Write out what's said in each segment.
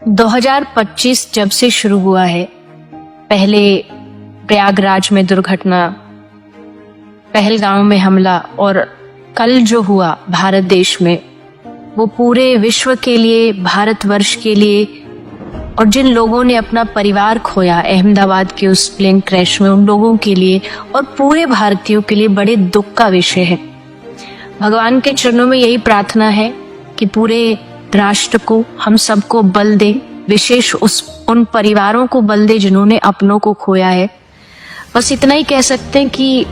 2025 जब से शुरू हुआ है, पहले प्रयागराज में दुर्घटना, पहलगाम में हमला और कल जो हुआ भारत देश में, वो पूरे विश्व के लिए, भारतवर्ष के लिए और जिन लोगों ने अपना परिवार खोया अहमदाबाद के उस प्लेन क्रैश में, उन लोगों के लिए और पूरे भारतीयों के लिए बड़े दुख का विषय है। भगवान के चरणों में यही प्रार्थना है कि पूरे राष्ट्र को, हम सबको बल दे, विशेष उन परिवारों को बल दे जिन्होंने अपनों को खोया है। बस इतना ही कह सकते हैं कि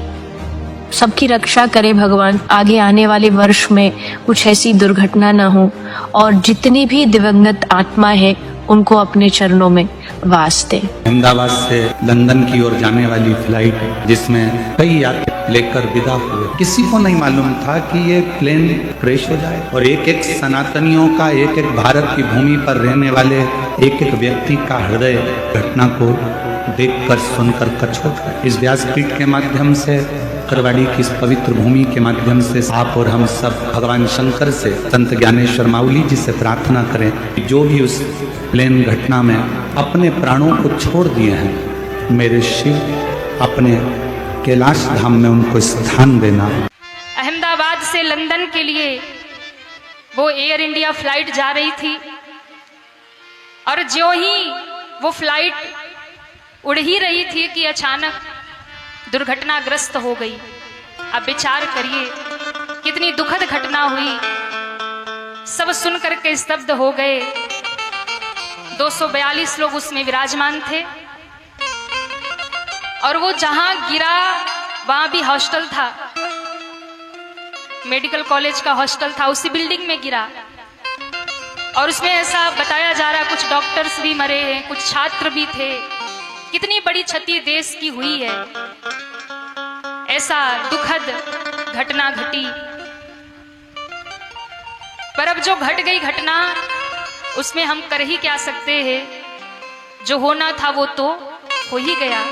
सबकी रक्षा करे भगवान, आगे आने वाले वर्ष में कुछ ऐसी दुर्घटना न हो और जितनी भी दिवंगत आत्मा है उनको अपने चरणों में वास दे। अहमदाबाद से लंदन की ओर जाने वाली फ्लाइट जिसमें कई यात्री लेकर विदा हुए, किसी को नहीं मालूम था कि ये प्लेन क्रैश हो जाए और एक एक सनातनियों का, एक एक भारत की भूमि पर रहने वाले एक एक व्यक्ति का हृदय घटना को देखकर सुनकर कछोट गया। इस व्यासपीठ के माध्यम से, करवाड़ी की इस पवित्र भूमि के माध्यम से आप और हम सब भगवान शंकर से, संत ज्ञानेश्वर माउली जी से प्रार्थना करें कि जो भी उस प्लेन घटना में अपने प्राणों को छोड़ दिए हैं, मेरे शिव अपने कैलाश धाम में उनको स्थान देना। अहमदाबाद से लंदन के लिए वो एयर इंडिया फ्लाइट जा रही थी और जो ही वो फ्लाइट उड़ ही रही थी कि अचानक दुर्घटनाग्रस्त हो गई। अब विचार करिए कितनी दुखद घटना हुई। सब सुन करके स्तब्ध हो गए। 242 लोग उसमें विराजमान थे और वो जहां गिरा वहां भी हॉस्टल था, मेडिकल कॉलेज का हॉस्टल था, उसी बिल्डिंग में गिरा। और उसमें ऐसा बताया जा रहा, कुछ डॉक्टर्स भी मरे हैं, कुछ छात्र भी थे। कितनी बड़ी क्षति देश की हुई है। ऐसा दुखद घटना घटी, पर अब जो घट गई घटना, उसमें हम कर ही क्या सकते हैं। जो होना था वो तो हो ही गया।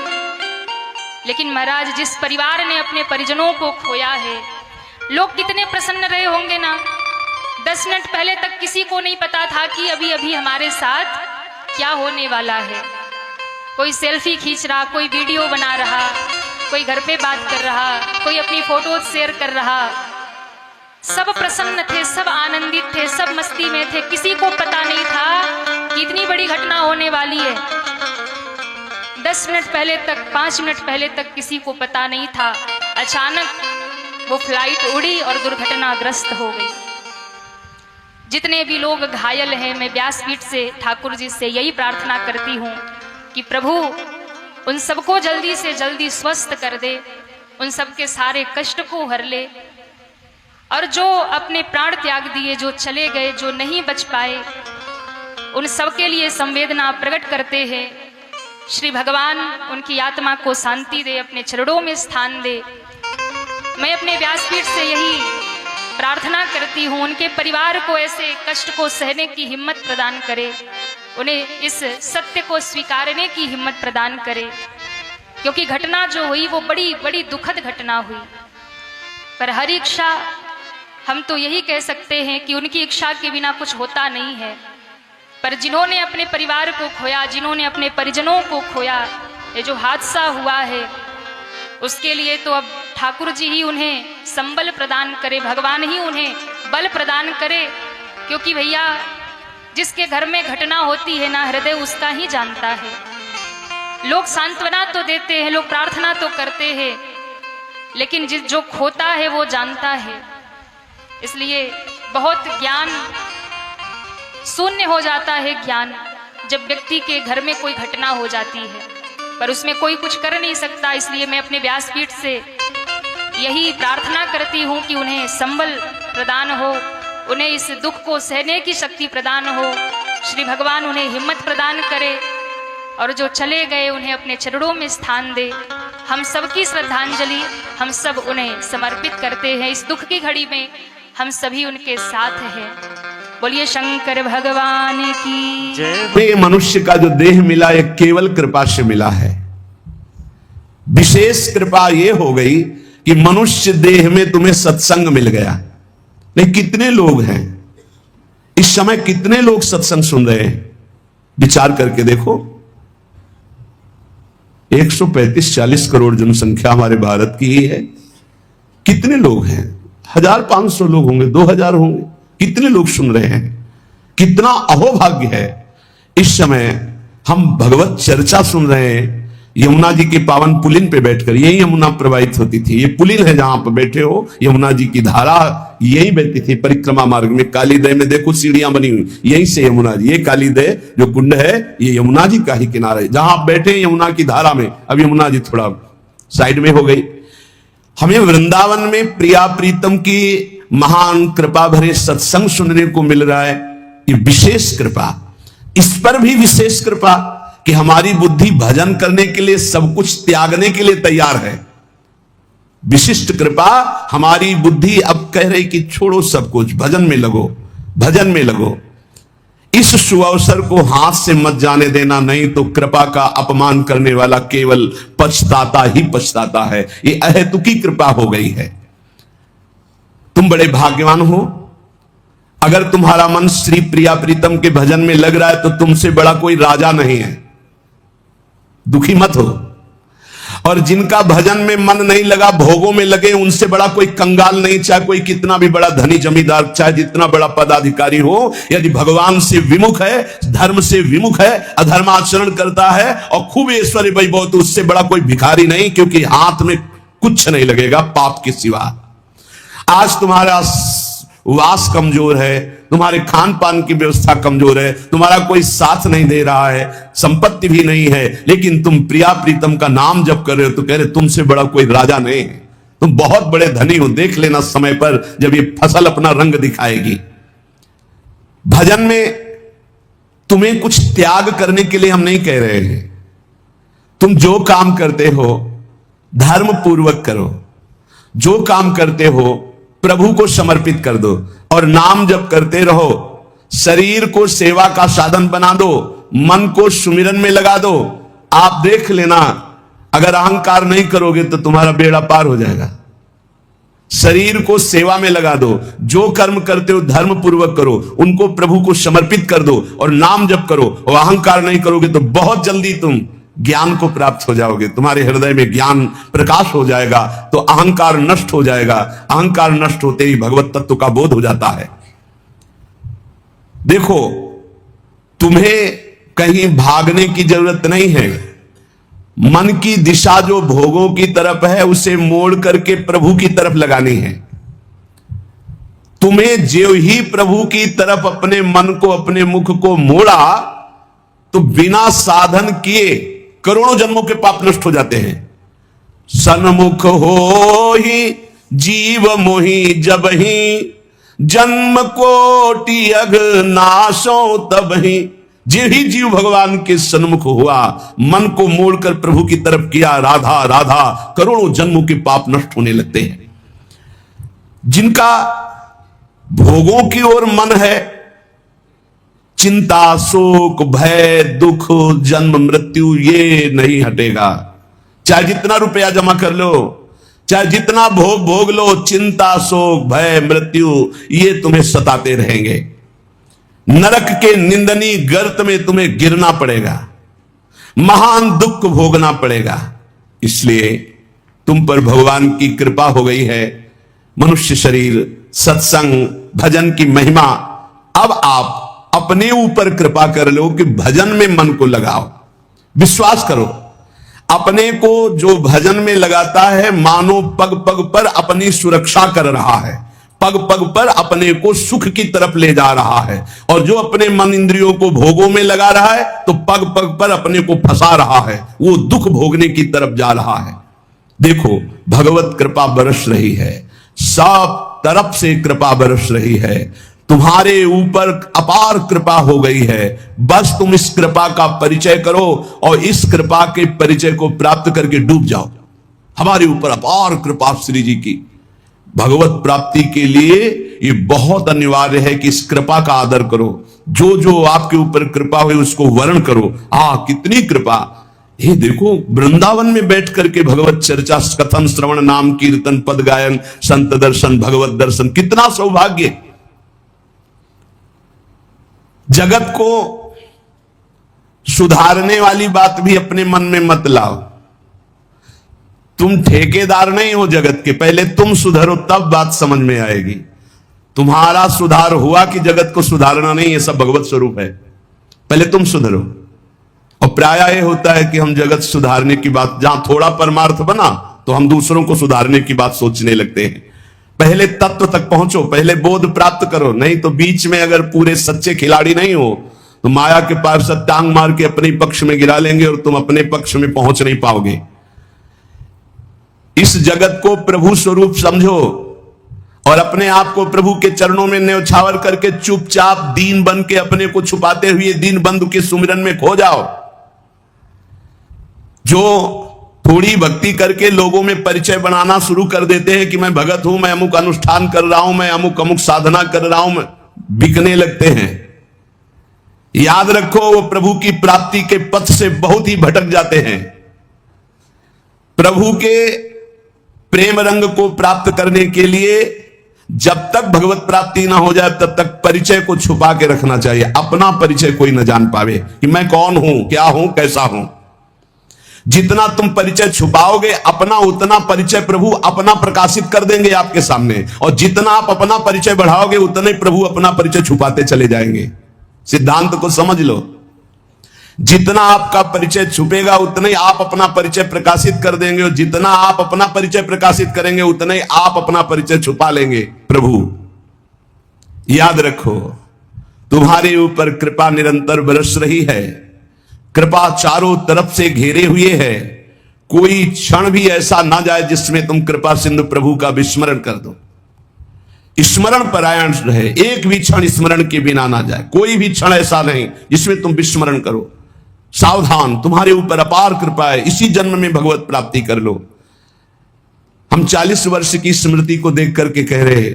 लेकिन महाराज, जिस परिवार ने अपने परिजनों को खोया है, लोग कितने प्रसन्न रहे होंगे ना। 10 मिनट पहले तक किसी को नहीं पता था कि अभी अभी हमारे साथ क्या होने वाला है। कोई सेल्फी खींच रहा, कोई वीडियो बना रहा, कोई घर पे बात कर रहा, कोई अपनी फोटो शेयर कर रहा। सब प्रसन्न थे, सब आनंदित थे, सब मस्ती में थे। किसी को पता नहीं था कि इतनी बड़ी घटना होने वाली है। 10 मिनट पहले तक, 5 मिनट पहले तक किसी को पता नहीं था। अचानक वो फ्लाइट उड़ी और दुर्घटनाग्रस्त हो गई। जितने भी लोग घायल हैं, मैं व्यासपीठ से ठाकुर जी से यही प्रार्थना करती हूँ कि प्रभु उन सबको जल्दी से जल्दी स्वस्थ कर दे, उन सबके सारे कष्ट को हर ले। और जो अपने प्राण त्याग दिए, जो चले गए, जो नहीं बच पाए, उन सबके लिए संवेदना प्रकट करते हैं। श्री भगवान उनकी आत्मा को शांति दे, अपने चरणों में स्थान दे। मैं अपने व्यासपीठ से यही प्रार्थना करती हूँ, उनके परिवार को ऐसे कष्ट को सहने की हिम्मत प्रदान करे, उन्हें इस सत्य को स्वीकारने की हिम्मत प्रदान करे। क्योंकि घटना जो हुई वो बड़ी बड़ी दुखद घटना हुई। पर हर इच्छा, हम तो यही कह सकते हैं कि उनकी इच्छा के बिना कुछ होता नहीं है। पर जिन्होंने अपने परिवार को खोया, जिन्होंने अपने परिजनों को खोया, ये जो हादसा हुआ है, उसके लिए तो अब ठाकुर जी ही उन्हें संबल प्रदान करे, भगवान ही उन्हें बल प्रदान करे। क्योंकि भैया, जिसके घर में घटना होती है ना, हृदय उसका ही जानता है। लोग सांत्वना तो देते हैं, लोग प्रार्थना तो करते हैं, लेकिन जो खोता है वो जानता है। इसलिए बहुत ज्ञान शून्य हो जाता है, ज्ञान, जब व्यक्ति के घर में कोई घटना हो जाती है, पर उसमें कोई कुछ कर नहीं सकता। इसलिए मैं अपने व्यासपीठ से यही प्रार्थना करती हूँ कि उन्हें संबल प्रदान हो, उन्हें इस दुख को सहने की शक्ति प्रदान हो। श्री भगवान उन्हें हिम्मत प्रदान करे और जो चले गए उन्हें अपने चरणों में स्थान दे। हम सबकी श्रद्धांजलि हम सब उन्हें समर्पित करते हैं। इस दुख की घड़ी में हम सभी उनके साथ हैं। बोलिए शंकर भगवान की जय। मनुष्य का जो देह मिला ये केवल कृपा से मिला है। विशेष कृपा ये हो गई कि मनुष्य देह में तुम्हें सत्संग मिल गया। नहीं, कितने लोग हैं इस समय, कितने लोग सत्संग सुन रहे हैं? विचार करके देखो, 135-40 करोड़ जनसंख्या हमारे भारत की ही है। कितने लोग हैं? 1500 लोग होंगे, 2000 होंगे। कितने लोग सुन रहे हैं? कितना अहोभाग्य है। इस समय हम भगवत चर्चा सुन रहे हैं यमुना जी के पावन पुलिन पे बैठकर। यही यमुना प्रवाहित होती थी। ये पुलिन है जहां पर बैठे हो, यमुना जी की धारा यही बहती थी परिक्रमा मार्ग में। कालीदय में देखो सीढ़ियां बनी हुई, यहीं से यमुना जी, ये कालीदय जो कुंड है ये यमुना जी का ही किनारा है। जहां आप बैठे यमुना की धारा में, अब यमुना जी थोड़ा साइड में हो गई। हमें वृंदावन में प्रिया प्रीतम की महान कृपा भरे सत्संग सुनने को मिल रहा है। ये विशेष कृपा, इस पर भी विशेष कृपा कि हमारी बुद्धि भजन करने के लिए सब कुछ त्यागने के लिए तैयार है। विशिष्ट कृपा, हमारी बुद्धि अब कह रही कि छोड़ो सब कुछ, भजन में लगो, भजन में लगो। इस सुअवसर को हाथ से मत जाने देना, नहीं तो कृपा का अपमान करने वाला केवल पछताता ही पछताता है। ये अहेतुकी कृपा हो गई है। तुम बड़े भाग्यवान हो अगर तुम्हारा मन श्री प्रिया प्रीतम के भजन में लग रहा है, तो तुमसे बड़ा कोई राजा नहीं है। दुखी मत हो। और जिनका भजन में मन नहीं लगा, भोगों में लगे, उनसे बड़ा कोई कंगाल नहीं। चाहे कोई कितना भी बड़ा धनी जमींदार, चाहे जितना बड़ा पदाधिकारी हो, यदि भगवान से विमुख है, धर्म से विमुख है, अधर्माचरण करता है और खूब ऐश्वर्य वैभव, तो उससे बड़ा कोई भिखारी नहीं, क्योंकि हाथ में कुछ नहीं लगेगा पाप के सिवा। आज तुम्हारा वास कमजोर है, तुम्हारे खान पान की व्यवस्था कमजोर है, तुम्हारा कोई साथ नहीं दे रहा है, संपत्ति भी नहीं है, लेकिन तुम प्रिया प्रीतम का नाम जप कर रहे हो, तो कह रहे तुमसे बड़ा कोई राजा नहीं है, तुम बहुत बड़े धनी हो। देख लेना समय पर जब ये फसल अपना रंग दिखाएगी। भजन में तुम्हें कुछ त्याग करने के लिए हम नहीं कह रहे हैं। तुम जो काम करते हो धर्म पूर्वक करो, जो काम करते हो प्रभु को समर्पित कर दो और नाम जप करते रहो। शरीर को सेवा का साधन बना दो, मन को सुमिरन में लगा दो। आप देख लेना, अगर अहंकार नहीं करोगे तो तुम्हारा बेड़ा पार हो जाएगा। शरीर को सेवा में लगा दो, जो कर्म करते हो धर्म पूर्वक करो, उनको प्रभु को समर्पित कर दो और नाम जप करो। और अहंकार नहीं करोगे तो बहुत जल्दी तुम ज्ञान को प्राप्त हो जाओगे। तुम्हारे हृदय में ज्ञान प्रकाश हो जाएगा तो अहंकार नष्ट हो जाएगा। अहंकार नष्ट होते ही भगवत तत्व का बोध हो जाता है। देखो, तुम्हें कहीं भागने की जरूरत नहीं है। मन की दिशा जो भोगों की तरफ है, उसे मोड़ करके प्रभु की तरफ लगानी है। तुम्हें जो ही प्रभु की तरफ अपने मन को, अपने मुख को मोड़ा, तो बिना साधन किए करोड़ों जन्मों के पाप नष्ट हो जाते हैं। सन्मुख हो ही जीव मोहि जब ही, जन्म कोटि अघ नाशो तब ही। जो ही जीव भगवान के सन्मुख हुआ, मन को मोड़कर प्रभु की तरफ किया, राधा राधा, करोड़ों जन्मों के पाप नष्ट होने लगते हैं। जिनका भोगों की ओर मन है, चिंता, शोक, भय, दुख, जन्म मृत्यु ये नहीं हटेगा। चाहे जितना रुपया जमा कर लो, चाहे जितना भोग लो, चिंता, शोक, भय, मृत्यु ये तुम्हें सताते रहेंगे। नरक के निंदनीय गर्त में तुम्हें गिरना पड़ेगा, महान दुख भोगना पड़ेगा। इसलिए तुम पर भगवान की कृपा हो गई है। मनुष्य शरीर, सत्संग, भजन की महिमा। अब आप अपने ऊपर कृपा कर लो कि भजन में मन को लगाओ। विश्वास करो, अपने को जो भजन में लगाता है, मानो पग पग पर अपनी सुरक्षा कर रहा है, पग पग पर अपने को सुख की तरफ ले जा रहा है। और जो अपने मन इंद्रियों को भोगों में लगा रहा है, तो पग पग पर अपने को फंसा रहा है, वो दुख भोगने की तरफ जा रहा है। देखो, भगवत कृपा बरस रही है, सब तरफ से कृपा बरस रही है। तुम्हारे ऊपर अपार कृपा हो गई है। बस तुम इस कृपा का परिचय करो और इस कृपा के परिचय को प्राप्त करके डूब जाओ। हमारे ऊपर अपार कृपा श्री जी की। भगवत प्राप्ति के लिए ये बहुत अनिवार्य है कि इस कृपा का आदर करो। जो जो आपके ऊपर कृपा हुई उसको वर्ण करो। कितनी कृपा। ये देखो, वृंदावन में बैठ करके भगवत चर्चा, कथन, श्रवण, नाम कीर्तन, पद गायन, संत दर्शन, भगवत दर्शन, कितना सौभाग्य। जगत को सुधारने वाली बात भी अपने मन में मत लाओ। तुम ठेकेदार नहीं हो जगत के, पहले तुम सुधरो तब बात समझ में आएगी। तुम्हारा सुधार हुआ कि जगत को सुधारना नहीं, ये सब भगवत स्वरूप है। पहले तुम सुधरो। और प्रायः यह होता है कि हम जगत सुधारने की बात, जहां थोड़ा परमार्थ बना तो हम दूसरों को सुधारने की बात सोचने लगते हैं। पहले तत्व तक पहुंचो, पहले बोध प्राप्त करो, नहीं तो बीच में अगर पूरे सच्चे खिलाड़ी नहीं हो तो माया के पार्षद टांग मार के अपने पक्ष में गिरा लेंगे और तुम अपने पक्ष में पहुंच नहीं पाओगे। इस जगत को प्रभु स्वरूप समझो और अपने आप को प्रभु के चरणों में न्यौछावर करके चुपचाप दीन बन के अपने को छुपाते हुए दीन बंधु के सुमिरन में खो जाओ। जो थोड़ी भक्ति करके लोगों में परिचय बनाना शुरू कर देते हैं कि मैं भगत हूं, मैं अमुक अनुष्ठान कर रहा हूं, मैं अमुक अमुक साधना कर रहा हूं, बिकने लगते हैं। याद रखो, वो प्रभु की प्राप्ति के पथ से बहुत ही भटक जाते हैं। प्रभु के प्रेम रंग को प्राप्त करने के लिए जब तक भगवत प्राप्ति ना हो जाए तब तक परिचय को छुपा के रखना चाहिए। अपना परिचय कोई न जान पावे कि मैं कौन हूं, क्या हूं, कैसा हूं। जितना तुम परिचय छुपाओगे अपना, उतना परिचय प्रभु अपना प्रकाशित कर देंगे आपके सामने, और जितना आप अपना परिचय बढ़ाओगे उतने प्रभु अपना परिचय छुपाते चले जाएंगे। सिद्धांत को समझ लो। जितना आपका परिचय छुपेगा उतना ही आप अपना परिचय प्रकाशित कर देंगे, और जितना आप अपना परिचय प्रकाशित करेंगे उतना ही आप अपना परिचय छुपा लेंगे। प्रभु याद रखो, तुम्हारे ऊपर कृपा निरंतर बरस रही है। कृपा चारों तरफ से घेरे हुए है। कोई क्षण भी ऐसा ना जाए जिसमें तुम कृपा सिंधु प्रभु का विस्मरण कर दो। स्मरण परायण रहे, एक भी क्षण स्मरण के बिना ना जाए। कोई भी क्षण ऐसा नहीं जिसमें तुम विस्मरण करो। सावधान, तुम्हारे ऊपर अपार कृपा है, इसी जन्म में भगवत प्राप्ति कर लो। हम 40 वर्ष की स्मृति को देख करके कह रहे हैं,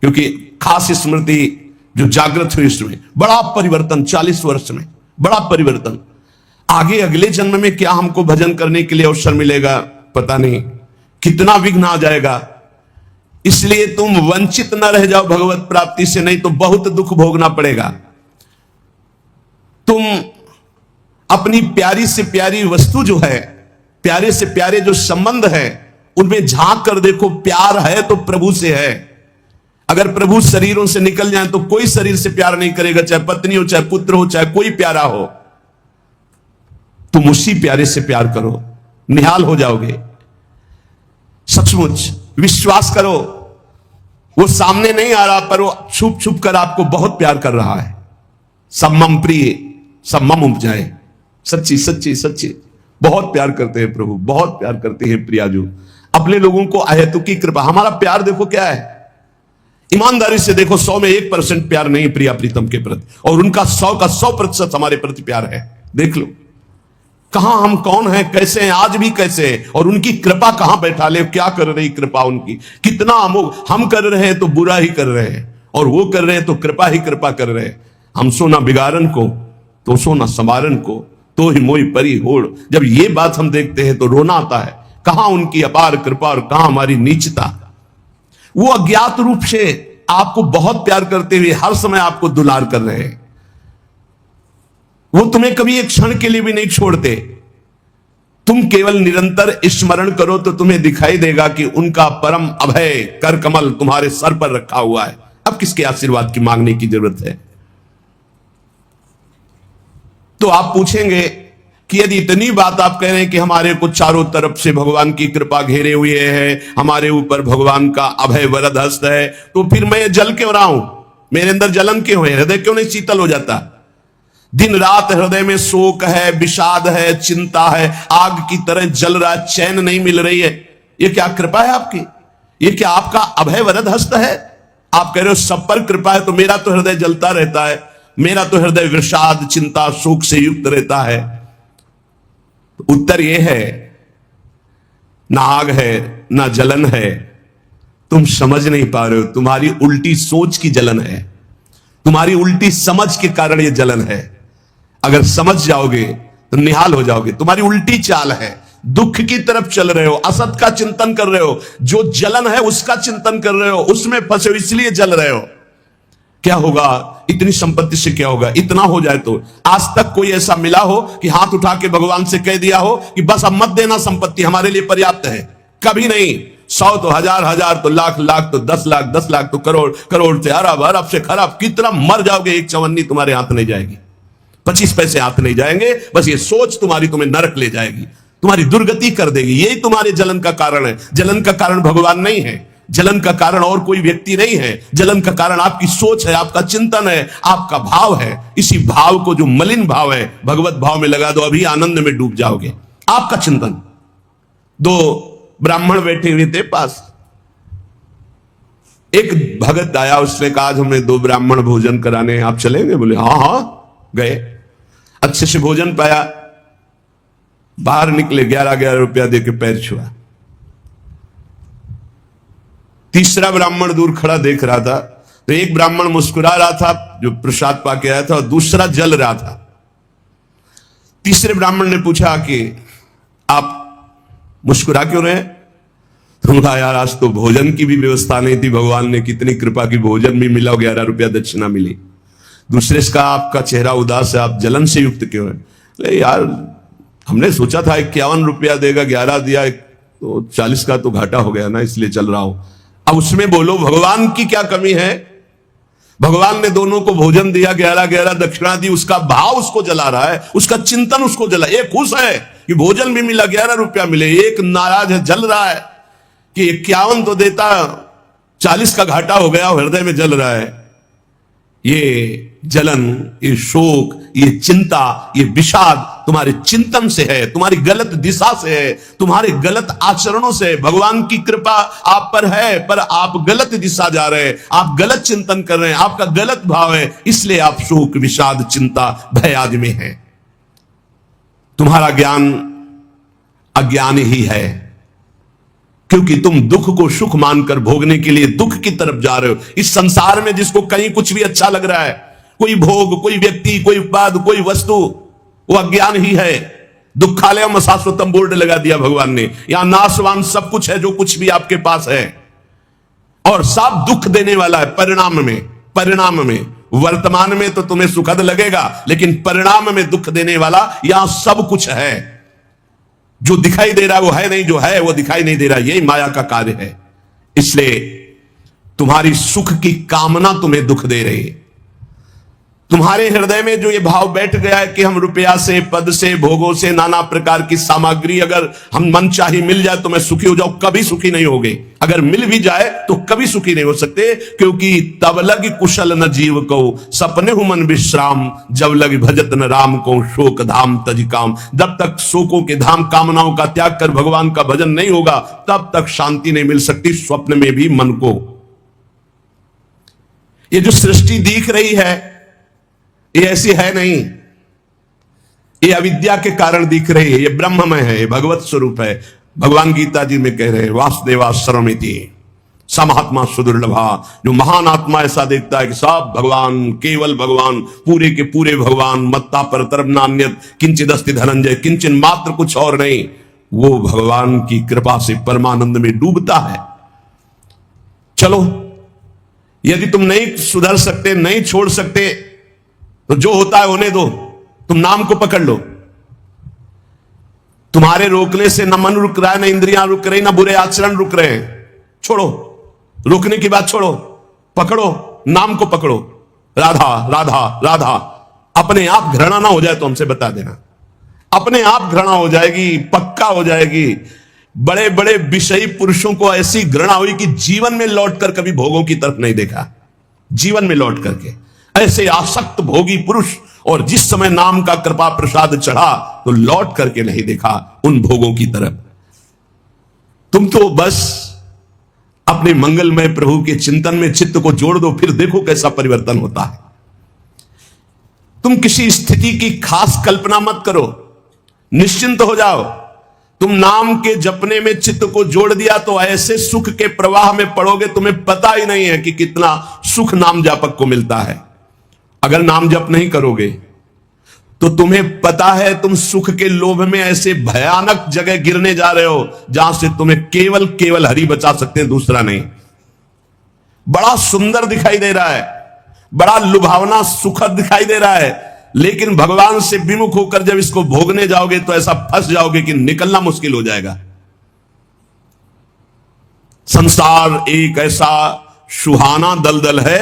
क्योंकि खास स्मृति जो जागृत हुई इसमें बड़ा परिवर्तन, 40 वर्ष में बड़ा परिवर्तन। आगे अगले जन्म में क्या हमको भजन करने के लिए अवसर मिलेगा पता नहीं, कितना विघ्न आ जाएगा। इसलिए तुम वंचित न रह जाओ भगवत प्राप्ति से, नहीं तो बहुत दुख भोगना पड़ेगा। तुम अपनी प्यारी से प्यारी वस्तु जो है, प्यारे से प्यारे जो संबंध है, उनमें झांक कर देखो। प्यार है तो प्रभु से है। अगर प्रभु शरीरों से निकल जाए तो कोई शरीर से प्यार नहीं करेगा, चाहे पत्नी हो, चाहे पुत्र हो, चाहे कोई प्यारा हो। तुम उसी प्यारे से प्यार करो, निहाल हो जाओगे। सचमुच विश्वास करो, वो सामने नहीं आ रहा पर वो छुप छुप कर आपको बहुत प्यार कर रहा है। सम्मम प्रिय सम्मम उपजाए। सच्ची सच्ची सच्ची बहुत प्यार करते हैं प्रभु, बहुत प्यार करते हैं प्रियाजू अपने लोगों को। अहेतुकी कृपा। हमारा प्यार देखो क्या है, ईमानदारी से देखो, 100 में 1% प्यार नहीं प्रिया प्रीतम के प्रति, और उनका 100 का 100% हमारे प्रति प्यार है। देख लो कहां हम कौन हैं, कैसे हैं, आज भी कैसे हैं, और उनकी कृपा कहां बैठा ले, क्या कर रही कृपा उनकी। कितना हम कर रहे हैं तो बुरा ही कर रहे हैं, और वो कर रहे हैं तो कृपा ही कृपा कर रहे हैं। हम सोना बिगाड़न को तो सोना संवारन को, तो ही मोई परी होड़। जब ये बात हम देखते हैं तो रोना आता है। कहां उनकी अपार कृपा और कहां हमारी नीचता। वो अज्ञात रूप से आपको बहुत प्यार करते हुए हर समय आपको दुलार कर रहे हैं। वो तुम्हें कभी एक क्षण के लिए भी नहीं छोड़ते। तुम केवल निरंतर स्मरण करो तो तुम्हें दिखाई देगा कि उनका परम अभय कर कमल तुम्हारे सर पर रखा हुआ है। अब किसके आशीर्वाद की मांगने की जरूरत है। तो आप पूछेंगे कि यदि इतनी बात आप कह रहे हैं कि हमारे को चारों तरफ से भगवान की कृपा घेरे हुए है, हमारे ऊपर भगवान का अभय वरद हस्त है, तो फिर मैं जल क्यों रहा हूं, मेरे अंदर जलन क्यों है, हृदय क्यों नहीं शीतल हो जाता। दिन रात हृदय में शोक है, विषाद है, चिंता है, आग की तरह जल रहा, चैन नहीं मिल रही है। ये क्या कृपा है आपकी, ये क्या आपका अभय वरद हस्त है। आप कह रहे हो सब पर कृपा है, तो मेरा तो हृदय जलता रहता है, मेरा तो हृदय विषाद चिंता शोक से युक्त रहता है। तो उत्तर यह है, ना आग है ना जलन है, तुम समझ नहीं पा रहे हो। तुम्हारी उल्टी सोच की जलन है, तुम्हारी उल्टी समझ के कारण यह जलन है। अगर समझ जाओगे तो निहाल हो जाओगे। तुम्हारी उल्टी चाल है, दुख की तरफ चल रहे हो, असत का चिंतन कर रहे हो, जो जलन है उसका चिंतन कर रहे हो, उसमें फंसे हो इसलिए जल रहे हो। क्या होगा, इतनी संपत्ति से क्या होगा, इतना हो जाए तो। आज तक कोई ऐसा मिला हो कि हाथ उठा के भगवान से कह दिया हो कि बस अब मत देना, संपत्ति हमारे लिए पर्याप्त है? कभी नहीं। 100 तो हजार, हजार तो लाख, लाख तो 10 लाख, 10 लाख तो करोड़, करोड़ से अरब, अरब से खरब, कितना मर जाओगे, एक चवन्नी तुम्हारे हाथ नहीं जाएगी, 25 पैसे हाथ नहीं जाएंगे। बस ये सोच तुम्हारी तुम्हें नरक ले जाएगी, तुम्हारी दुर्गति कर देगी। यही तुम्हारे जलन का कारण है। जलन का कारण भगवान नहीं है, जलन का कारण और कोई व्यक्ति नहीं है। जलन का कारण आपकी सोच है, आपका चिंतन है, आपका भाव है। इसी भाव को, जो मलिन भाव है, भगवत भाव में लगा दो, अभी आनंद में डूब जाओगे। आपका चिंतन। 2 ब्राह्मण बैठे हुए थे पास, एक भगत आया, उसने कहा आज हमें 2 ब्राह्मण भोजन कराने, आप चलेंगे? बोले हाँ हाँ। गए, अच्छे से भोजन पाया, बाहर निकले, 11-11 रुपया देके पैर छुआ। तीसरा ब्राह्मण दूर खड़ा देख रहा था, तो एक ब्राह्मण मुस्कुरा रहा था जो प्रसाद पाके आया था, और दूसरा जल रहा था। तीसरे ब्राह्मण ने पूछा कि आप मुस्कुरा क्यों रहे? तुम कहा यार आज तो भोजन की भी व्यवस्था नहीं थी, भगवान ने कितनी कृपा की, भोजन भी मिला, 11 रुपया दक्षिणा मिली। दूसरे से कहा आपका चेहरा उदास है, आप जलन से युक्त क्यों है? यार हमने सोचा था 51 रुपया देगा, 11 दिया, तो 40 का तो घाटा हो गया ना, इसलिए चल रहा हूं। अब उसमें बोलो भगवान की क्या कमी है? भगवान ने दोनों को भोजन दिया, 11-11 दक्षिणा दी, उसका भाव उसको जला रहा है, उसका चिंतन उसको जला। एक खुश है कि भोजन भी मिला, 11 रुपया मिले, एक नाराज है, जल रहा है कि 51 तो देता, 40 का घाटा हो गया, हृदय में जल रहा है। ये जलन, ये शोक, ये चिंता, ये विषाद तुम्हारे चिंतन से है, तुम्हारी गलत दिशा से है, तुम्हारे गलत आचरणों से। भगवान की कृपा आप पर है, पर आप गलत दिशा जा रहे हैं, आप गलत चिंतन कर रहे हैं, आपका गलत भाव है, इसलिए आप शोक, विषाद, चिंता, भय आदि में हैं। तुम्हारा ज्ञान अज्ञान ही है, क्योंकि तुम दुख को सुख मानकर भोगने के लिए दुख की तरफ जा रहे हो। इस संसार में जिसको कहीं कुछ भी अच्छा लग रहा है, कोई भोग, कोई व्यक्ति, कोई उत्पाद, कोई वस्तु, वो अज्ञान ही है। दुखालयम शाश्वतम बोर्ड लगा दिया भगवान ने, यहां नाशवान सब कुछ है जो कुछ भी आपके पास है, और सब दुख देने वाला है परिणाम में। परिणाम में, वर्तमान में तो तुम्हें सुखद लगेगा, लेकिन परिणाम में दुख देने वाला यहां सब कुछ है। जो दिखाई दे रहा है वो है नहीं, जो है वो दिखाई नहीं दे रहा, यही माया का कार्य है। इसलिए तुम्हारी सुख की कामना तुम्हें दुख दे रही है। तुम्हारे हृदय में जो ये भाव बैठ गया है कि हम रुपया से, पद से, भोगों से, नाना प्रकार की सामग्री अगर हम मनचाही मिल जाए तो मैं सुखी हो जाऊं, कभी सुखी नहीं होगे। अगर मिल भी जाए तो कभी सुखी नहीं हो सकते, क्योंकि तब लग कुशल न जीव को, सपने हु मन विश्राम, जब लग भजत न राम को, शोक धाम तज काम। जब तक शोकों के धाम, कामनाओं का त्याग कर भगवान का भजन नहीं होगा, तब तक शांति नहीं मिल सकती स्वप्न में भी मन को। ये जो सृष्टि दिख रही है ये ऐसी है नहीं, ये अविद्या के कारण दिख रही है, ये ब्रह्ममय है, ये भगवत स्वरूप है। भगवान गीता जी में कह रहे हैं वासुदेवा सर्वमिति समात्मा सुदुर्लभा। जो महान आत्मा ऐसा देखता है कि सब भगवान, केवल भगवान, पूरे के पूरे भगवान, मत्ता पर तरफ नान्यत किंचिदस्ति धनंजय, किंचन मात्र कुछ और नहीं, वो भगवान की कृपा से परमानंद में डूबता है। चलो, यदि तुम नहीं सुधर सकते, नहीं छोड़ सकते, तो जो होता है होने दो, तुम नाम को पकड़ लो। तुम्हारे रोकने से न मन रुक रहा है, न इंद्रियां रुक रही, न बुरे आचरण रुक रहे हैं। छोड़ो, रोकने की बात छोड़ो, पकड़ो, नाम को पकड़ो। राधा राधा राधा। अपने आप घृणा ना हो जाए तो हमसे बता देना, अपने आप घृणा हो जाएगी, पक्का हो जाएगी। बड़े बड़े विषयी पुरुषों को ऐसी घृणा हुई कि जीवन में लौटकर कभी भोगों की तरफ नहीं देखा, जीवन में लौट करके। ऐसे आसक्त भोगी पुरुष, और जिस समय नाम का कृपा प्रसाद चढ़ा तो लौट करके नहीं देखा उन भोगों की तरफ। तुम तो बस अपने मंगलमय प्रभु के चिंतन में चित्त को जोड़ दो, फिर देखो कैसा परिवर्तन होता है। तुम किसी स्थिति की खास कल्पना मत करो, निश्चिंत हो जाओ। तुम नाम के जपने में चित्त को जोड़ दिया तो ऐसे सुख के प्रवाह में पड़ोगे, तुम्हें पता ही नहीं है कि कितना सुख नाम जापक को मिलता है। अगर नाम जप नहीं करोगे तो तुम्हें पता है तुम सुख के लोभ में ऐसे भयानक जगह गिरने जा रहे हो जहां से तुम्हें केवल केवल हरि बचा सकते हैं, दूसरा नहीं। बड़ा सुंदर दिखाई दे रहा है, बड़ा लुभावना सुखद दिखाई दे रहा है, लेकिन भगवान से विमुख होकर जब इसको भोगने जाओगे तो ऐसा फंस जाओगे कि निकलना मुश्किल हो जाएगा। संसार एक ऐसा सुहाना दलदल है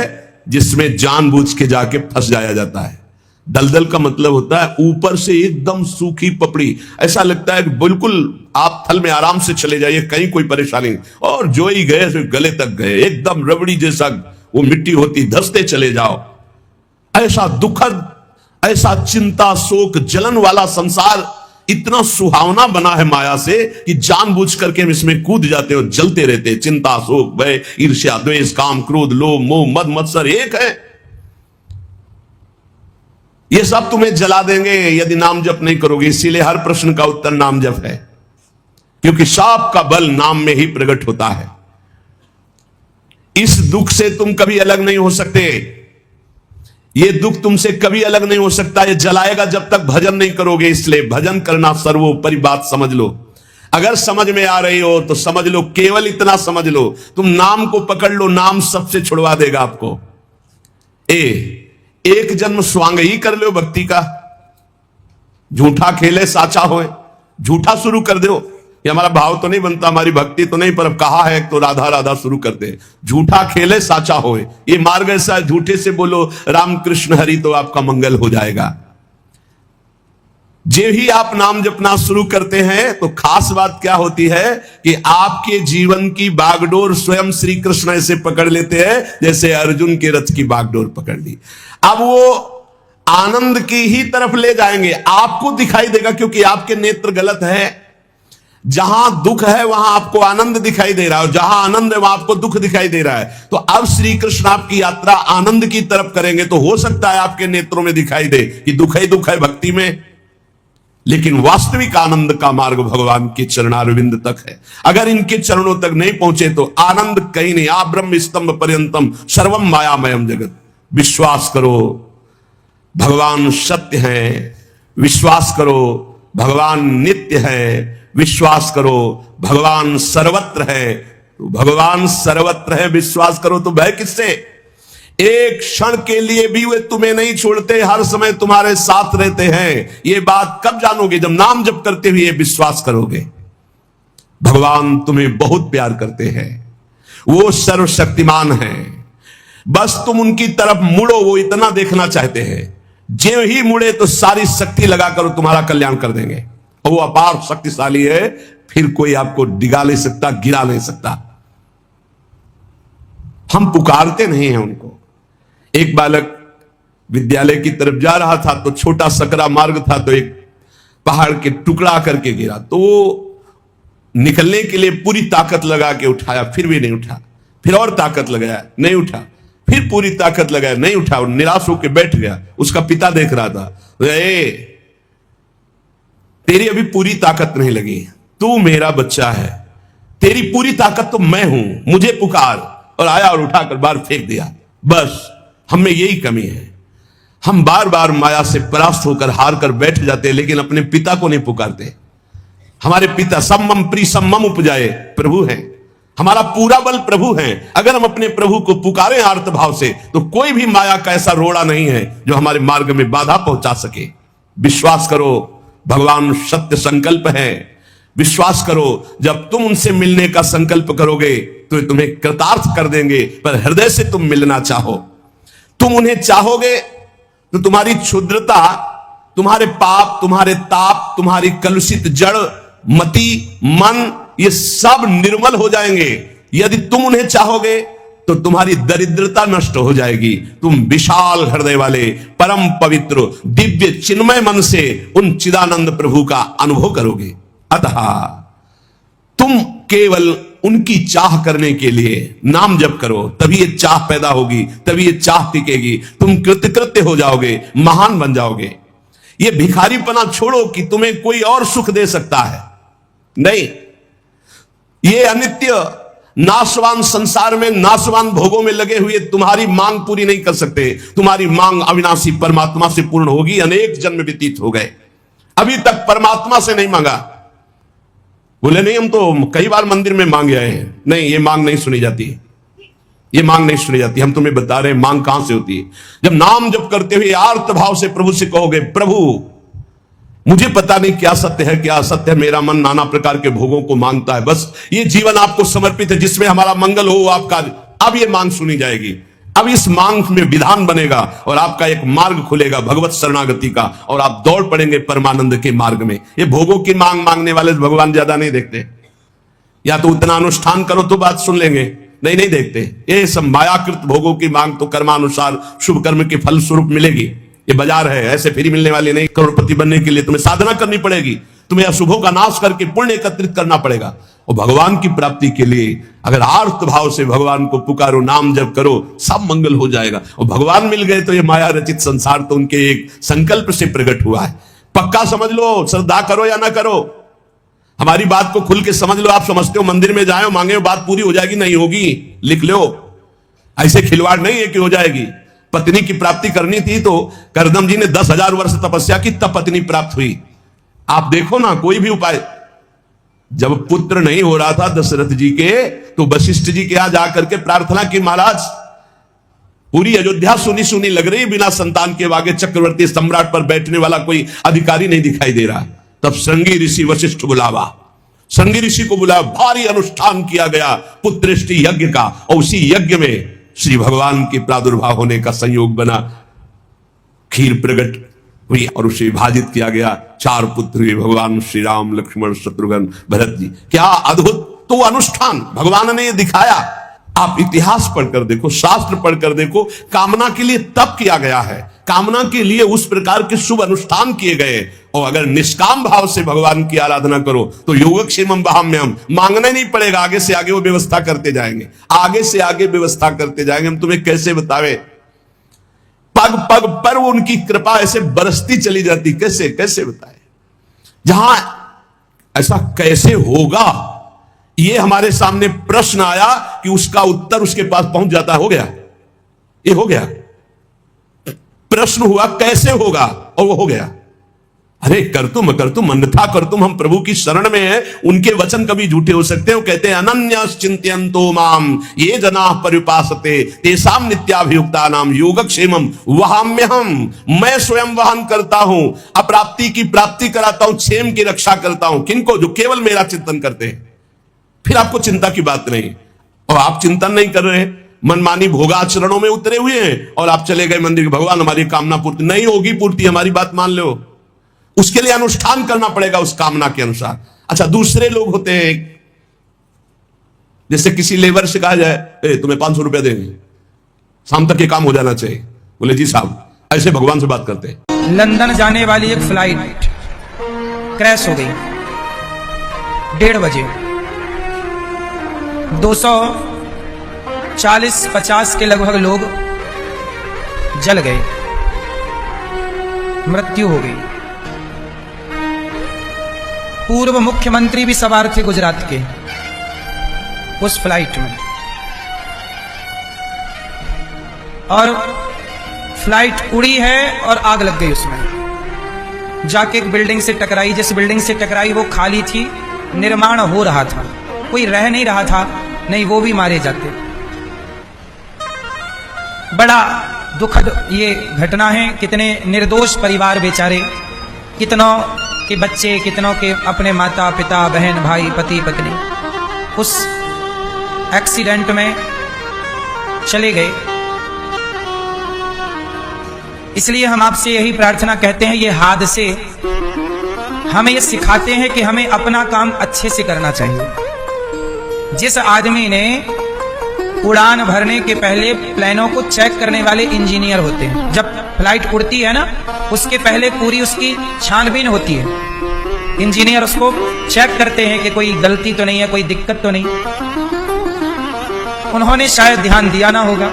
जिसमें जानबूझ के जाके फंस जाया जाता है। दलदल का मतलब होता है ऊपर से एकदम सूखी पपड़ी, ऐसा लगता है कि बिल्कुल आप थल में आराम से चले जाइए, कहीं कोई परेशानी नहीं, और जो ही गए तो गले तक गए, एकदम रबड़ी जैसा वो मिट्टी होती, धंसते चले जाओ। ऐसा दुखद, ऐसा चिंता शोक जलन वाला संसार इतना सुहावना बना है माया से कि जानबूझ करके हम इसमें कूद जाते और जलते रहते। चिंता शोक भय ईर्ष्या द्वेष काम क्रोध लोभ मोह मद मत्सर एक है, ये सब तुम्हें जला देंगे यदि नाम जप नहीं करोगे। इसीलिए हर प्रश्न का उत्तर नाम जप है, क्योंकि साप का बल नाम में ही प्रकट होता है। इस दुख से तुम कभी अलग नहीं हो सकते, ये दुख तुमसे कभी अलग नहीं हो सकता, ये जलाएगा जब तक भजन नहीं करोगे। इसलिए भजन करना सर्वोपरि बात समझ लो। अगर समझ में आ रही हो तो समझ लो, केवल इतना समझ लो, तुम नाम को पकड़ लो, नाम सबसे छुड़वा देगा आपको। एक जन्म स्वांग ही कर लो भक्ति का, झूठा खेले साचा होए, झूठा शुरू कर दो। ये हमारा भाव तो नहीं बनता, हमारी भक्ति तो नहीं, पर अब कहा है तो राधा राधा शुरू कर दे। झूठा खेले साचा होए, ये मार्ग ऐसा, झूठे से बोलो राम कृष्ण हरि तो आपका मंगल हो जाएगा। जे ही आप नाम जपना शुरू करते हैं तो खास बात क्या होती है कि आपके जीवन की बागडोर स्वयं श्री कृष्ण ऐसे पकड़ लेते हैं जैसे अर्जुन के रथ की बागडोर पकड़ ली। अब वो आनंद की ही तरफ ले जाएंगे, आपको दिखाई देगा, क्योंकि आपके नेत्र गलत है। जहां दुख है वहां आपको आनंद दिखाई दे रहा है, जहां आनंद है वहां आपको दुख दिखाई दे रहा है। तो अब श्री कृष्ण आपकी यात्रा आनंद की तरफ करेंगे तो हो सकता है आपके नेत्रों में दिखाई दे कि दुख ही दुख है भक्ति में, लेकिन वास्तविक आनंद का मार्ग भगवान के चरणारविंद तक है। अगर इनके चरणों तक नहीं पहुंचे तो आनंद कहीं नहीं। आ ब्रह्म स्तंभ पर्यंतम सर्वम मायामयम जगत। विश्वास करो भगवान सत्य है, विश्वास करो भगवान नित्य है, विश्वास करो भगवान सर्वत्र है। तो भगवान सर्वत्र है, विश्वास करो तो भय किससे? एक क्षण के लिए भी वे तुम्हें नहीं छोड़ते, हर समय तुम्हारे साथ रहते हैं। ये बात कब जानोगे? जब नाम जप करते हुए विश्वास करोगे। भगवान तुम्हें बहुत प्यार करते हैं, वो सर्वशक्तिमान हैं, बस तुम उनकी तरफ मुड़ो, वो इतना देखना चाहते हैं। जो ही मुड़े तो सारी शक्ति लगाकर तुम्हारा कल्याण कर देंगे। और वो अपार शक्तिशाली है, फिर कोई आपको डिगा नहीं सकता, गिरा नहीं सकता। हम पुकारते नहीं हैं उनको। एक बालक विद्यालय की तरफ जा रहा था तो छोटा सकरा मार्ग था, तो एक पहाड़ के टुकड़ा करके गिरा, तो वो निकलने के लिए पूरी ताकत लगा के उठाया, फिर भी नहीं उठा, फिर और ताकत लगाया, नहीं उठा, फिर पूरी ताकत लगाया, नहीं उठा, और निराश होकर बैठ गया। उसका पिता देख रहा था, तेरी अभी पूरी ताकत नहीं लगी, तू मेरा बच्चा है, तेरी पूरी ताकत तो मैं हूं, मुझे पुकार। और आया और उठाकर बाहर फेंक दिया। बस हम में यही कमी है, हम बार बार माया से परास्त होकर हार कर बैठ जाते हैं, लेकिन अपने पिता को नहीं पुकारते। हमारे पिता सम्मम प्री सम्मम उपजाए प्रभु हैं, हमारा पूरा बल प्रभु हैं। अगर हम अपने प्रभु को पुकारें आर्त भाव से तो कोई भी माया का ऐसा रोड़ा नहीं है जो हमारे मार्ग में बाधा पहुंचा सके। विश्वास करो भगवान सत्य संकल्प है, विश्वास करो जब तुम उनसे मिलने का संकल्प करोगे तो तुम्हें कृतार्थ कर देंगे। पर हृदय से तुम मिलना चाहो, तुम उन्हें चाहोगे तो तुम्हारी क्षुद्रता, तुम्हारे पाप, तुम्हारे ताप, तुम्हारी कलुषित जड़ मति मन, ये सब निर्मल हो जाएंगे। यदि तुम उन्हें चाहोगे तो तुम्हारी दरिद्रता नष्ट हो जाएगी। तुम विशाल हृदय वाले परम पवित्र दिव्य चिन्मय मन से उन चिदानंद प्रभु का अनुभव करोगे। अतः तुम केवल उनकी चाह करने के लिए नाम जप करो, तभी ये चाह पैदा होगी, तभी ये चाह टिकेगी। तुम कृतकृत्य हो जाओगे, महान बन जाओगे। ये भिखारीपना छोड़ो कि तुम्हें कोई और सुख दे सकता है, नहीं। ये अनित्य नाशवान संसार में नाशवान भोगों में लगे हुए तुम्हारी मांग पूरी नहीं कर सकते। तुम्हारी मांग अविनाशी परमात्मा से पूर्ण होगी। अनेक जन्म व्यतीत हो गए, अभी तक परमात्मा से नहीं मांगा। बोले नहीं हम तो कई बार मंदिर में मांगे आए हैं, नहीं, ये मांग नहीं सुनी जाती। ये मांग नहीं सुनी जाती। हम तुम्हें बता रहे हैं मांग कहां से होती है। जब नाम जप करते हुए आर्त भाव से प्रभु से कहोगे, प्रभु मुझे पता नहीं क्या सत्य है क्या असत्य है, मेरा मन नाना प्रकार के भोगों को मांगता है, बस ये जीवन आपको समर्पित है, जिसमें हमारा मंगल हो आपका। अब ये मांग सुनी जाएगी। अब इस मांग में विधान बनेगा और आपका एक मार्ग खुलेगा भगवत शरणागति का, और आप दौड़ पड़ेंगे परमानंद के मार्ग में। ये भोगों की मांग मांगने वाले भगवान ज्यादा नहीं देखते। या तो उतना अनुष्ठान करो तो बात सुन लेंगे, नहीं देखते। ये सब मायाकृत भोगों की मांग तो कर्मानुसार शुभ कर्म के फल स्वरूप मिलेगी। ये बाजार है, ऐसे फ्री मिलने वाली नहीं। करोड़पति बनने के लिए तुम्हें साधना करनी पड़ेगी, तुम्हें अशुभों का नाश करके पुण्य एकत्रित करना पड़ेगा। और भगवान की प्राप्ति के लिए अगर आर्त भाव से भगवान को पुकारो, नाम जप करो, सब मंगल हो जाएगा। और भगवान मिल गए तो ये माया रचित संसार तो उनके एक संकल्प से प्रकट हुआ है। पक्का समझ लो, श्रद्धा करो या ना करो, हमारी बात को खुल के समझ लो। आप समझते हो मंदिर में जाए मांगे बात पूरी हो जाएगी, नहीं होगी, लिख लो। ऐसे खिलवाड़ नहीं है कि हो जाएगी। पत्नी की प्राप्ति करनी थी तो करदम जी ने 10,000 वर्ष तपस्या की, तब पत्नी प्राप्त हुई। आप देखो ना, कोई भी उपाय। जब पुत्र नहीं हो रहा था दशरथ जी के, तो वशिष्ठ जी के यहां जाकर के प्रार्थना की, महाराज पूरी अयोध्या सुनी सुनी लग रही, बिना संतान के आगे चक्रवर्ती सम्राट पर बैठने वाला कोई अधिकारी नहीं दिखाई दे रहा। तब श्रृंगी ऋषि वशिष्ठ बुलावा, श्रृंगी ऋषि को बुलाया, भारी अनुष्ठान किया गया पुत्रेष्टि यज्ञ का, और उसी यज्ञ में श्री भगवान के प्रादुर्भाव होने का संयोग बना। खीर प्रकट हुई और उसे विभाजित किया गया। 4 पुत्र हुए, भगवान श्री राम, लक्ष्मण, शत्रुघ्न, भरत जी। क्या अद्भुत तो अनुष्ठान भगवान ने दिखाया। आप इतिहास पढ़कर देखो, शास्त्र पढ़कर देखो, कामना के लिए तप किया गया है, कामना के लिए उस प्रकार के शुभ अनुष्ठान किए गए। और अगर निष्काम भाव से भगवान की आराधना करो तो योगक्षेमम वहाम्यहम्, मांगना नहीं पड़ेगा, आगे से आगे वो व्यवस्था करते जाएंगे, आगे से आगे व्यवस्था करते जाएंगे। हम तुम्हें कैसे बतावे, पग पग पर उनकी कृपा ऐसे बरसती चली जाती, कैसे कैसे बताए। जहां ऐसा कैसे होगा, ये हमारे सामने प्रश्न आया कि उसका उत्तर उसके पास पहुंच जाता, हो गया, ये हो गया। प्रश्न हुआ कैसे होगा, और वो हो गया। अरे कर तुम अन्यथा कर तुम, हम प्रभु की शरण में हैं, उनके वचन कभी झूठे हो सकते हैं। वो कहते हैं अनन्यश्चिन्तयन्तो माम ये जनाः पर्युपासते तेषां नित्याभियुक्तानां योगक्षेमं वहाम्यहम्, मैं स्वयं वहन करता हूं, अप्राप्ति की प्राप्ति कराता हूं, क्षेम की रक्षा करता हूं। किनको? जो केवल मेरा चिंतन करते हैं। फिर आपको चिंता की बात नहीं, और आप चिंतन नहीं कर रहे, मनमानी भोगाचरणों में उतरे हुए हैं, और आप चले गए मंदिर, भगवान हमारी कामना पूर्ति नहीं होगी, पूर्ति हमारी बात मान लो, उसके लिए अनुष्ठान करना पड़ेगा उस कामना के अनुसार। अच्छा, दूसरे लोग होते हैं, जैसे किसी लेबर से कहा जाए तुम्हें 500 रुपया देंगे, शाम तक ये काम हो जाना चाहिए, बोले जी साहब, ऐसे भगवान से बात करते हैं। लंदन जाने वाली एक फ्लाइट क्रैश हो गई 1:30 बजे। 240-50 के लगभग लोग जल गए, मृत्यु हो गई। पूर्व मुख्यमंत्री भी सवार थे गुजरात के उस फ्लाइट में, और फ्लाइट उड़ी है और आग लग गई उसमें, जाके एक बिल्डिंग से टकराई। जिस बिल्डिंग से टकराई वो खाली थी, निर्माण हो रहा था, कोई रह नहीं रहा था, नहीं वो भी मारे जाते। बड़ा दुखद ये घटना है। कितने निर्दोष परिवार बेचारे, कितनों के बच्चे, कितनों के अपने माता पिता, बहन भाई, पति पत्नी उस एक्सीडेंट में चले गए। इसलिए हम आपसे यही प्रार्थना कहते हैं, ये हादसे हमें ये सिखाते हैं कि हमें अपना काम अच्छे से करना चाहिए। जिस आदमी ने उड़ान भरने के पहले प्लेनों को चेक करने वाले इंजीनियर होते हैं, जब फ्लाइट उड़ती है ना, उसके पहले पूरी उसकी छानबीन होती है, इंजीनियर उसको चेक करते हैं कि कोई गलती तो नहीं है, कोई दिक्कत तो नहीं। उन्होंने शायद ध्यान दिया ना होगा,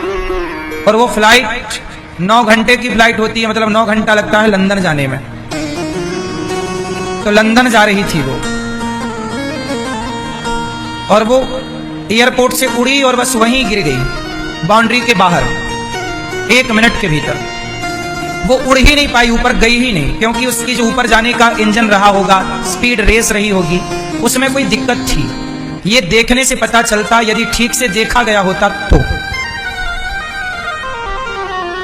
और वो फ्लाइट 9 घंटे की फ्लाइट होती है, मतलब 9 घंटा लगता है लंदन जाने में। तो लंदन जा रही थी वो, और वो एयरपोर्ट से उड़ी और बस वहीं गिर गई, बाउंड्री के बाहर 1 मिनट के भीतर। वो उड़ ही नहीं पाई, ऊपर गई ही नहीं, क्योंकि उसकी जो ऊपर जाने का इंजन रहा होगा, स्पीड रेस रही होगी, उसमें कोई दिक्कत थी। ये देखने से पता चलता, यदि ठीक से देखा गया होता तो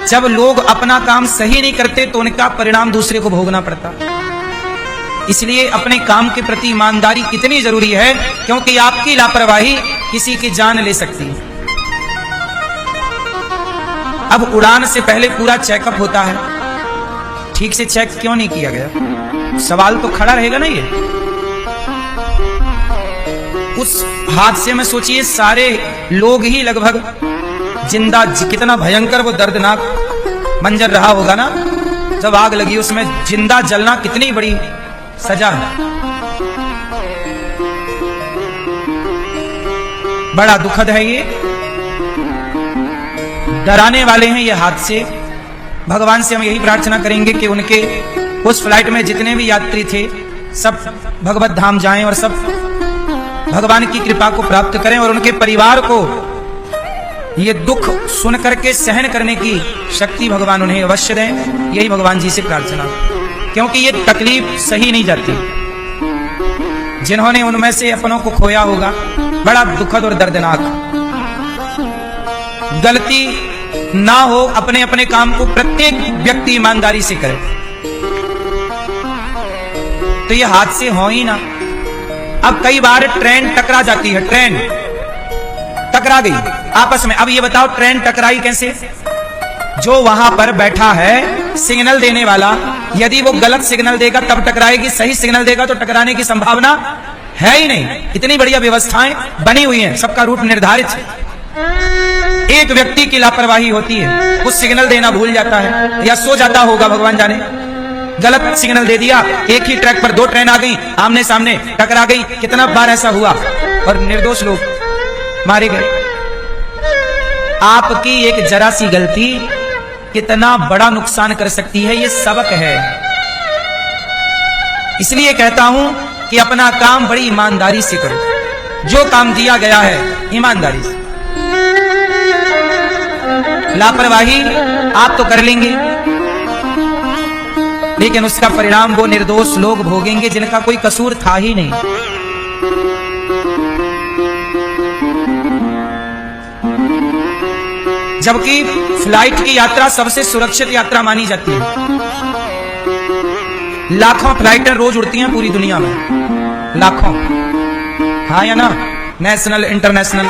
जब लोग अपना काम सही नहीं करते तो उनका परिणाम दूसरे को भोगना पड़ता। इसलिए अपने काम के प्रति ईमानदारी कितनी जरूरी है, क्योंकि आपकी लापरवाही किसी की जान ले सकती है। अब उड़ान से पहले पूरा चेकअप होता है, ठीक से चेक क्यों नहीं किया गया? सवाल तो खड़ा रहेगा ना ये। उस हादसे में सोचिए सारे लोग ही लगभग जिंदा, कितना भयंकर वो दर्दनाक मंजर रहा होगा ना, जब आग लगी उसमें जिंदा जलना कितनी बड़ी सजा है। बड़ा दुखद है ये, डराने वाले हैं ये हादसे। भगवान से हम यही प्रार्थना करेंगे कि उनके उस फ्लाइट में जितने भी यात्री थे सब भगवत धाम जाएं और सब भगवान की कृपा को प्राप्त करें, और उनके परिवार को ये दुख सुन करके सहन करने की शक्ति भगवान उन्हें अवश्य दें। यही भगवान जी से प्रार्थना, क्योंकि ये तकलीफ सही नहीं जाती। जिन्होंने उनमें से अपनों को खोया होगा, बड़ा दुखद और दर्दनाक। गलती ना हो, अपने अपने काम को प्रत्येक व्यक्ति ईमानदारी से करे तो ये हादसे हो ही ना। अब कई बार ट्रेन टकरा जाती है, ट्रेन टकरा गई आपस में। अब ये बताओ ट्रेन टकराई कैसे? जो वहां पर बैठा है सिग्नल देने वाला, यदि वो गलत सिग्नल देगा तब टकराएगी, सही सिग्नल देगा तो टकराने की संभावना है ही नहीं। इतनी बढ़िया व्यवस्थाएं बनी हुई हैं, सबका रूट निर्धारित है। एक व्यक्ति की लापरवाही होती है, वो सिग्नल देना भूल जाता है या सो जाता होगा, भगवान जाने, गलत सिग्नल दे दिया। एक ही ट्रैक पर दो ट्रेन आ गई, आमने सामने टकरा गई। कितना बार ऐसा हुआ और निर्दोष लोग मारे गए। आपकी एक जरा सी गलती कितना बड़ा नुकसान कर सकती है, ये सबक है। इसलिए कहता हूं कि अपना काम बड़ी ईमानदारी से करो, जो काम दिया गया है ईमानदारी से। लापरवाही आप तो कर लेंगे, लेकिन उसका परिणाम वो निर्दोष लोग भोगेंगे जिनका कोई कसूर था ही नहीं। जबकि फ्लाइट की यात्रा सबसे सुरक्षित यात्रा मानी जाती है। लाखों फ्लाइटें रोज उड़ती हैं पूरी दुनिया में, लाखों, हाँ या ना, नेशनल इंटरनेशनल।